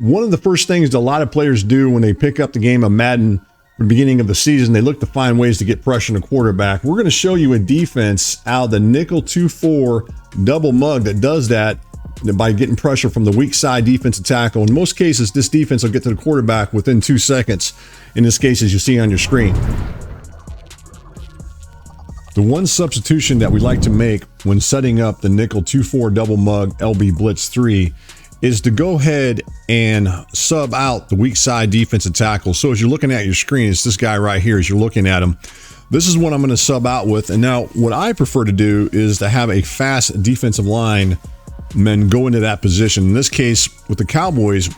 One of the first things that a lot of players do when they pick up the game of Madden at the beginning of the season, they look to find ways to get pressure on the quarterback. We're going to show you a defense out of the nickel 2-4 double mug that does that by getting pressure from the weak side defensive tackle. In most cases, this defense will get to the quarterback within 2 seconds. In this case, as you see on your screen. The one substitution that we like to make when setting up the nickel 2-4 double mug LB Blitz 3 is to go ahead and sub out the weak side defensive tackle. So as you're looking at your screen, it's this guy right here as you're looking at him. This is what I'm going to sub out with. And now what I prefer to do is to have a fast defensive line men go into that position. In this case, with the Cowboys,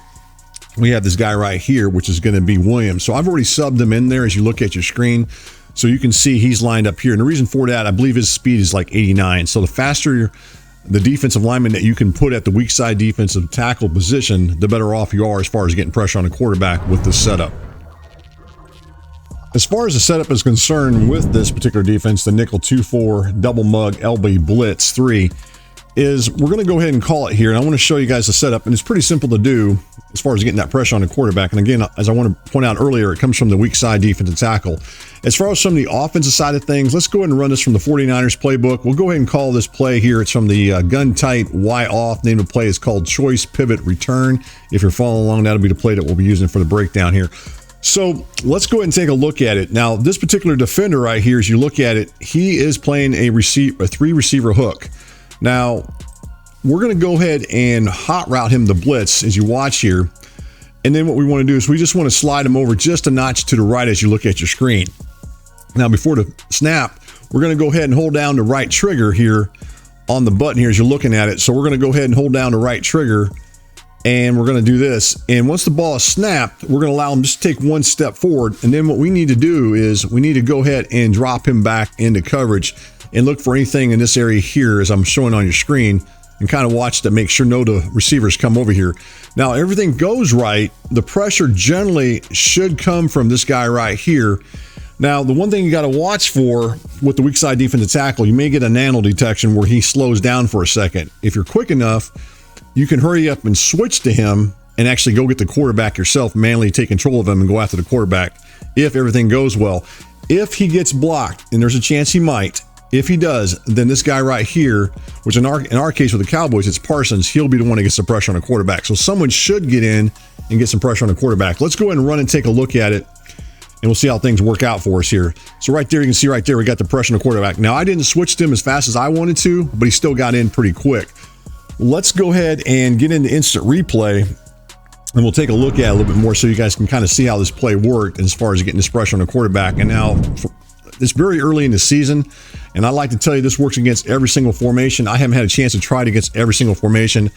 we have this guy right here, which is going to be Williams. So I've already subbed him in there as you look at your screen. So you can see he's lined up here. And the reason for that, I believe his speed is like 89. So the faster the defensive lineman that you can put at the weak side defensive tackle position, the better off you are as far as getting pressure on the quarterback with this setup. As far as the setup is concerned with this particular defense, the nickel 2-4 double mug LB Blitz 3, is we're going to go ahead and call it here. And I want to show you guys the setup, and it's pretty simple to do as far as getting that pressure on the quarterback. And again, as I want to point out earlier, it comes from the weak side defensive tackle. As far as from the offensive side of things, let's go ahead and run this from the 49ers playbook. We'll go ahead and call this play here. It's from the gun tight Y off. Name of the play is called Choice Pivot Return. If you're following along, that'll be the play that we'll be using for the breakdown here. So let's go ahead and take a look at it. Now, this particular defender right here, as you look at it, he is playing a 3-receiver hook. Now, we're going to go ahead and hot route him the blitz as you watch here. And then what we want to do is we just want to slide him over just a notch to the right as you look at your screen. Now, before the snap, we're going to go ahead and hold down the right trigger here on the button here as you're looking at it. So we're going to go ahead and hold down the right trigger, and we're going to do this. And once the ball is snapped, we're going to allow him just to take one step forward. And then what we need to do is we need to go ahead and drop him back into coverage and look for anything in this area here as I'm showing on your screen, and kind of watch to make sure no the receivers come over here. Now, everything goes right. The pressure generally should come from this guy right here. Now, the one thing you got to watch for with the weak side defensive tackle, you may get a nano detection where he slows down for a second. If you're quick enough, you can hurry up and switch to him and actually go get the quarterback yourself, manually take control of him and go after the quarterback if everything goes well. If he gets blocked, and there's a chance he might, if he does, then this guy right here, which in our case with the Cowboys, it's Parsons, he'll be the one that gets the pressure on the quarterback. So someone should get in and get some pressure on the quarterback. Let's go ahead and run and take a look at it, and we'll see how things work out for us here. So right there, you can see right there, we got the pressure on the quarterback. Now, I didn't switch to him as fast as I wanted to, but he still got in pretty quick. Let's go ahead and get into instant replay, and we'll take a look at it a little bit more so you guys can kind of see how this play worked as far as getting this pressure on the quarterback. And now, it's very early in the season, and I like to tell you this works against every single formation. I haven't had a chance to try it against every single formation,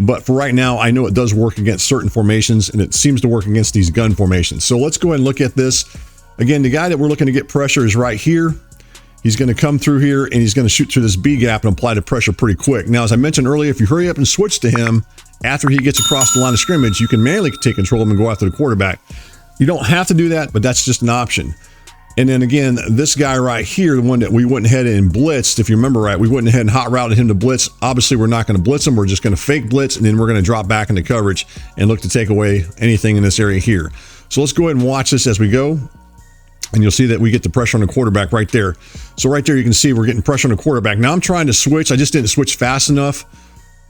but for right now, I know it does work against certain formations, and it seems to work against these gun formations. So let's go ahead and look at this. Again, the guy that we're looking to get pressure is right here. He's going to come through here, and he's going to shoot through this B gap and apply the pressure pretty quick. Now, as I mentioned earlier, if you hurry up and switch to him after he gets across the line of scrimmage, you can manually take control of him and go after the quarterback. You don't have to do that, but that's just an option. And then again, this guy right here, the one that we went ahead and blitzed, if you remember right, we went ahead and hot routed him to blitz. Obviously, we're not going to blitz him. We're just going to fake blitz, and then we're going to drop back into coverage and look to take away anything in this area here. So let's go ahead and watch this as we go. And you'll see that we get the pressure on the quarterback right there. So right there, you can see we're getting pressure on the quarterback. Now I'm trying to switch. I just didn't switch fast enough,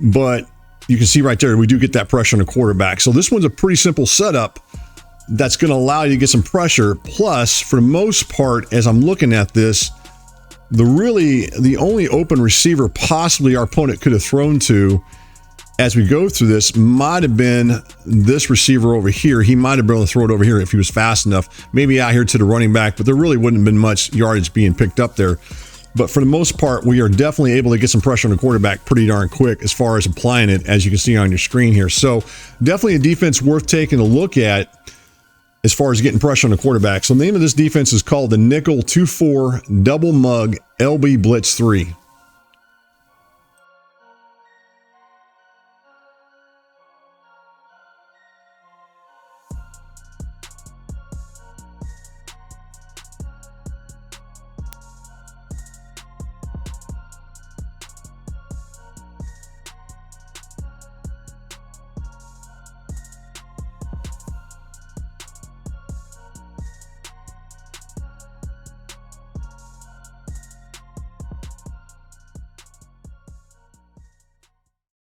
but you can see right there, we do get that pressure on the quarterback. So this one's a pretty simple setup that's going to allow you to get some pressure. Plus, for the most part, as I'm looking at this, the only open receiver possibly our opponent could have thrown to as we go through this might have been this receiver over here. He might have been able to throw it over here if he was fast enough, maybe out here to the running back, but there really wouldn't have been much yardage being picked up there. But for the most part, we are definitely able to get some pressure on the quarterback pretty darn quick as far as applying it, as you can see on your screen here. So definitely a defense worth taking a look at as far as getting pressure on the quarterback. So the name of this defense is called the nickel 2-4 double mug LB Blitz 3.